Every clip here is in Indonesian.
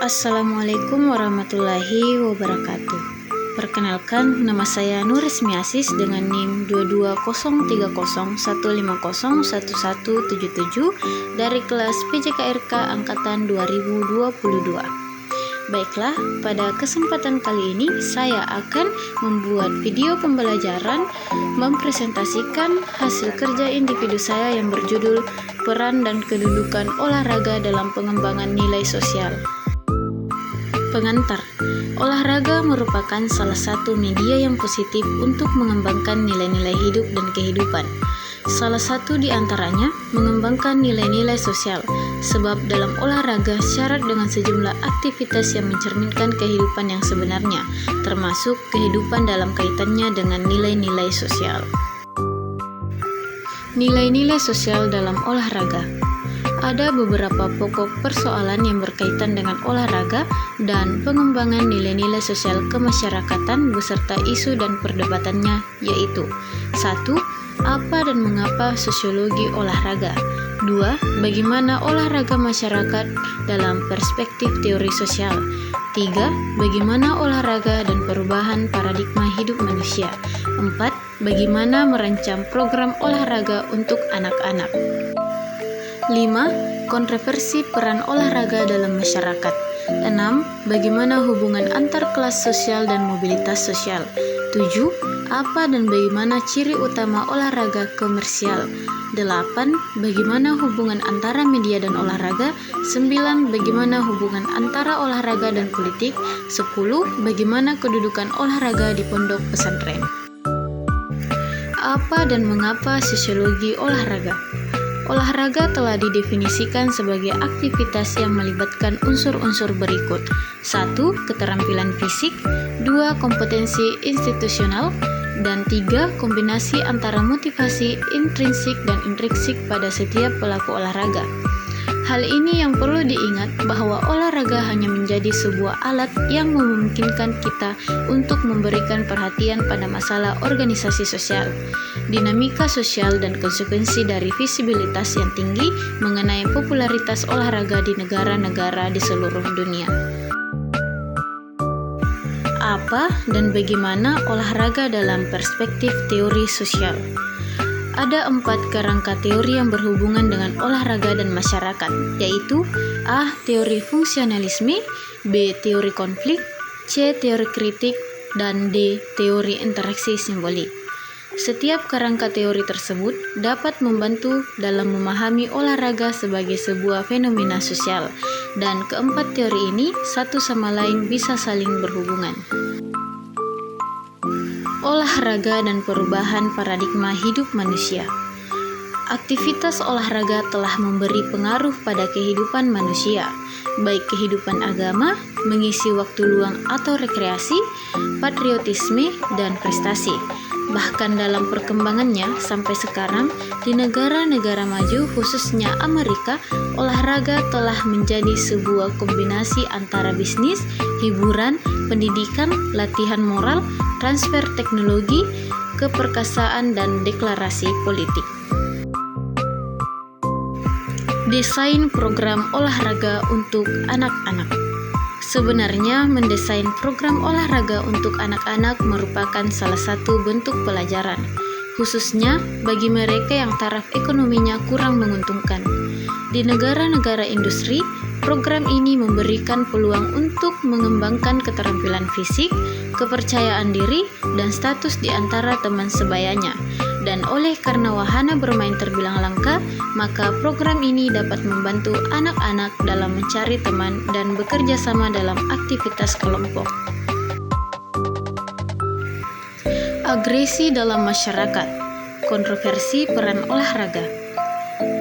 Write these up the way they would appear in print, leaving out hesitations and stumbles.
Assalamualaikum warahmatullahi wabarakatuh. Perkenalkan, nama saya Nurismi Asis dengan NIM 220301501177 dari kelas PJKRK Angkatan 2022. Baiklah, pada kesempatan kali ini saya akan membuat video pembelajaran mempresentasikan hasil kerja individu saya yang berjudul Peran dan Kedudukan Olahraga dalam Pengembangan Nilai Sosial. Pengantar, olahraga merupakan salah satu media yang positif untuk mengembangkan nilai-nilai hidup dan kehidupan. Salah satu di antaranya mengembangkan nilai-nilai sosial, sebab dalam olahraga syarat dengan sejumlah aktivitas yang mencerminkan kehidupan yang sebenarnya, termasuk kehidupan dalam kaitannya dengan nilai-nilai sosial. Nilai-nilai sosial dalam olahraga. Ada beberapa pokok persoalan yang berkaitan dengan olahraga dan pengembangan nilai-nilai sosial kemasyarakatan beserta isu dan perdebatannya, yaitu 1. Apa dan mengapa sosiologi olahraga? 2. Bagaimana olahraga masyarakat dalam perspektif teori sosial? 3. Bagaimana olahraga dan perubahan paradigma hidup manusia? 4. Bagaimana merancang program olahraga untuk anak-anak? 5. Kontroversi peran olahraga dalam masyarakat. 6. Bagaimana hubungan antar kelas sosial dan mobilitas sosial. 7. Apa dan bagaimana ciri utama olahraga komersial. 8. Bagaimana hubungan antara media dan olahraga. 9. Bagaimana hubungan antara olahraga dan politik. 10. Bagaimana kedudukan olahraga di pondok pesantren. Apa dan mengapa sosiologi olahraga? Olahraga telah didefinisikan sebagai aktivitas yang melibatkan unsur-unsur berikut. 1. Keterampilan fisik. 2. Kompetensi institusional. Dan 3. Kombinasi antara motivasi intrinsik dan intrinsik pada setiap pelaku olahraga. Hal ini yang perlu diingat bahwa olahraga hanya menjadi sebuah alat yang memungkinkan kita untuk memberikan perhatian pada masalah organisasi sosial, dinamika sosial dan konsekuensi dari visibilitas yang tinggi mengenai popularitas olahraga di negara-negara di seluruh dunia. Apa dan bagaimana olahraga dalam perspektif teori sosial? Ada 4 kerangka teori yang berhubungan dengan olahraga dan masyarakat, yaitu A. Teori fungsionalisme, B. Teori konflik, C. Teori kritik, dan D. Teori interaksi simbolik. Setiap kerangka teori tersebut dapat membantu dalam memahami olahraga sebagai sebuah fenomena sosial, dan keempat teori ini satu sama lain bisa saling berhubungan. Olahraga dan perubahan paradigma hidup manusia. Aktivitas olahraga telah memberi pengaruh pada kehidupan manusia, baik kehidupan agama, mengisi waktu luang atau rekreasi, patriotisme, dan prestasi. Bahkan dalam perkembangannya sampai sekarang, di negara-negara maju khususnya Amerika, olahraga telah menjadi sebuah kombinasi antara bisnis, hiburan, pendidikan, latihan moral, transfer teknologi, keperkasaan, dan deklarasi politik. Desain program olahraga untuk anak-anak. Sebenarnya, mendesain program olahraga untuk anak-anak merupakan salah satu bentuk pelajaran, khususnya bagi mereka yang taraf ekonominya kurang menguntungkan. Di negara-negara industri, program ini memberikan peluang untuk mengembangkan keterampilan fisik, kepercayaan diri, dan status di antara teman sebayanya. Dan oleh karena wahana bermain terbilang langka, maka program ini dapat membantu anak-anak dalam mencari teman dan bekerja sama dalam aktivitas kelompok. Agresi dalam masyarakat. Kontroversi peran olahraga.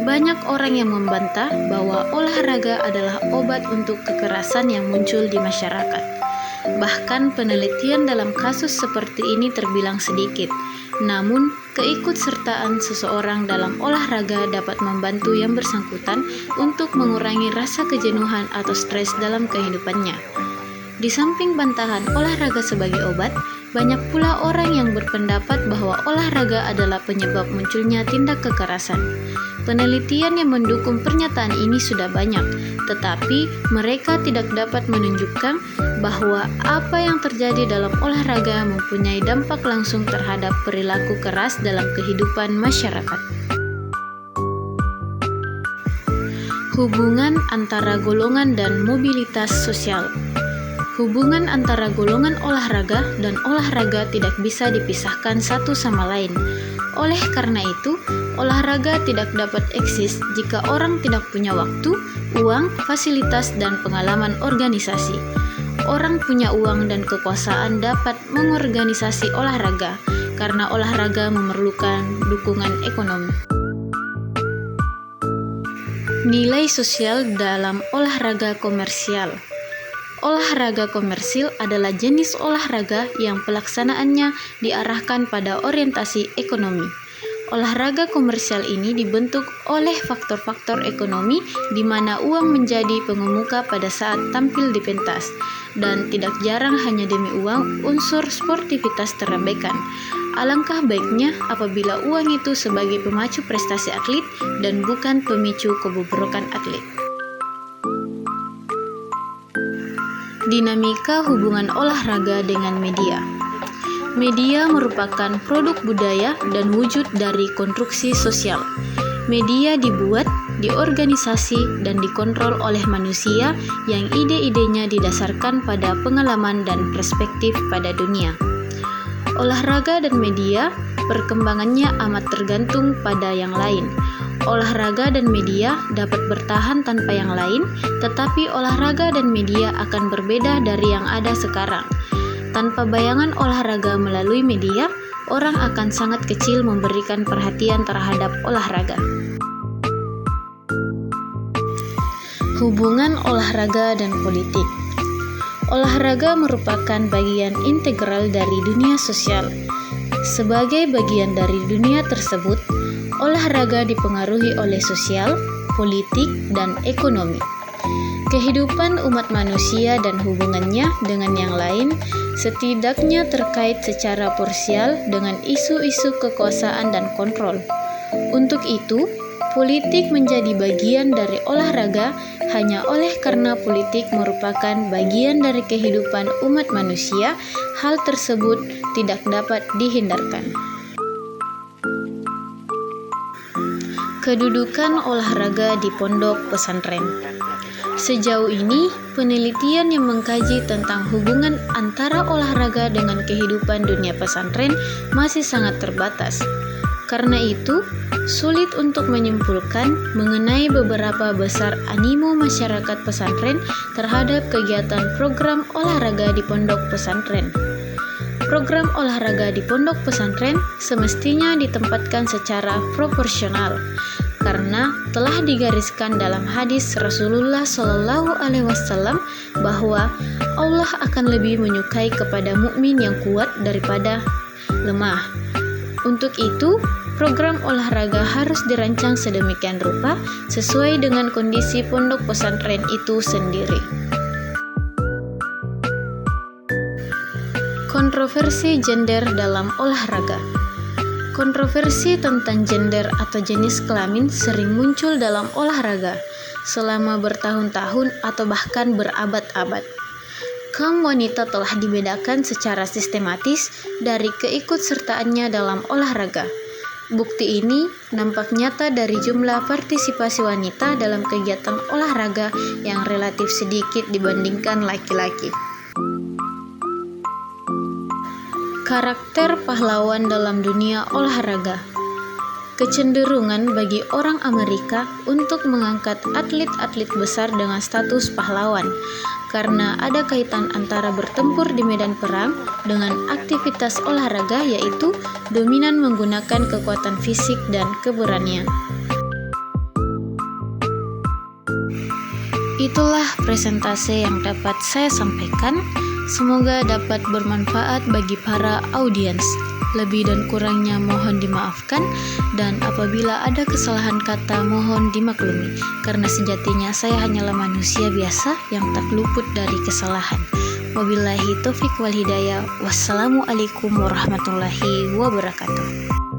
Banyak orang yang membantah bahwa olahraga adalah obat untuk kekerasan yang muncul di masyarakat. Bahkan penelitian dalam kasus seperti ini terbilang sedikit. Namun, keikutsertaan seseorang dalam olahraga dapat membantu yang bersangkutan untuk mengurangi rasa kejenuhan atau stres dalam kehidupannya. Di samping bantahan olahraga sebagai obat, Banyak pula orang yang berpendapat bahwa olahraga adalah penyebab munculnya tindak kekerasan. Penelitian yang mendukung pernyataan ini sudah banyak, tetapi mereka tidak dapat menunjukkan bahwa apa yang terjadi dalam olahraga mempunyai dampak langsung terhadap perilaku keras dalam kehidupan masyarakat. Hubungan antara golongan dan mobilitas sosial. Hubungan antara golongan olahraga dan olahraga tidak bisa dipisahkan satu sama lain. Oleh karena itu, olahraga tidak dapat eksis jika orang tidak punya waktu, uang, fasilitas, dan pengalaman organisasi. Orang punya uang dan kekuasaan dapat mengorganisasi olahraga karena olahraga memerlukan dukungan ekonomi. Nilai sosial dalam olahraga komersial. Olahraga komersil adalah jenis olahraga yang pelaksanaannya diarahkan pada orientasi ekonomi. Olahraga komersial ini dibentuk oleh faktor-faktor ekonomi di mana uang menjadi pengemuka pada saat tampil di pentas, dan tidak jarang hanya demi uang unsur sportivitas terabaikan. Alangkah baiknya apabila uang itu sebagai pemacu prestasi atlet dan bukan pemicu kebobrokan atlet. Dinamika hubungan olahraga dengan media. Media merupakan produk budaya dan wujud dari konstruksi sosial. Media dibuat, diorganisasi, dan dikontrol oleh manusia yang ide-idenya didasarkan pada pengalaman dan perspektif pada dunia. Olahraga dan media, perkembangannya amat tergantung pada yang lain. Olahraga dan media dapat bertahan tanpa yang lain, tetapi olahraga dan media akan berbeda dari yang ada sekarang. Tanpa bayangan olahraga melalui media, orang akan sangat kecil memberikan perhatian terhadap olahraga. Hubungan olahraga dan politik. Olahraga merupakan bagian integral dari dunia sosial. Sebagai bagian dari dunia tersebut, olahraga dipengaruhi oleh sosial, politik, dan ekonomi. Kehidupan umat manusia dan hubungannya dengan yang lain setidaknya terkait secara parsial dengan isu-isu kekuasaan dan kontrol. Untuk itu, politik menjadi bagian dari olahraga hanya oleh karena politik merupakan bagian dari kehidupan umat manusia. Hal tersebut tidak dapat dihindarkan. Kedudukan olahraga di pondok pesantren. Sejauh ini, penelitian yang mengkaji tentang hubungan antara olahraga dengan kehidupan dunia pesantren masih sangat terbatas. Karena itu, sulit untuk menyimpulkan mengenai beberapa besar animo masyarakat pesantren terhadap kegiatan program olahraga di pondok pesantren. Program olahraga di pondok pesantren semestinya ditempatkan secara proporsional, karena telah digariskan dalam hadis Rasulullah SAW bahwa Allah akan lebih menyukai kepada mukmin yang kuat daripada lemah. Untuk itu, program olahraga harus dirancang sedemikian rupa sesuai dengan kondisi pondok pesantren itu sendiri. Kontroversi gender dalam olahraga. Kontroversi tentang gender atau jenis kelamin sering muncul dalam olahraga selama bertahun-tahun atau bahkan berabad-abad. Kaum wanita telah dibedakan secara sistematis dari keikutsertaannya dalam olahraga. Bukti ini nampak nyata dari jumlah partisipasi wanita dalam kegiatan olahraga yang relatif sedikit dibandingkan laki-laki. Karakter pahlawan dalam dunia olahraga. Kecenderungan bagi orang Amerika untuk mengangkat atlet-atlet besar dengan status pahlawan karena ada kaitan antara bertempur di medan perang dengan aktivitas olahraga, yaitu dominan menggunakan kekuatan fisik dan keberanian. Itulah presentase yang dapat saya sampaikan. Semoga dapat bermanfaat bagi para audiens. Lebih dan kurangnya mohon dimaafkan, dan apabila ada kesalahan kata mohon dimaklumi, karena sejatinya saya hanyalah manusia biasa yang tak luput dari kesalahan. Wabillahi taufiq wal hidayah. Wassalamualaikum warahmatullahi wabarakatuh.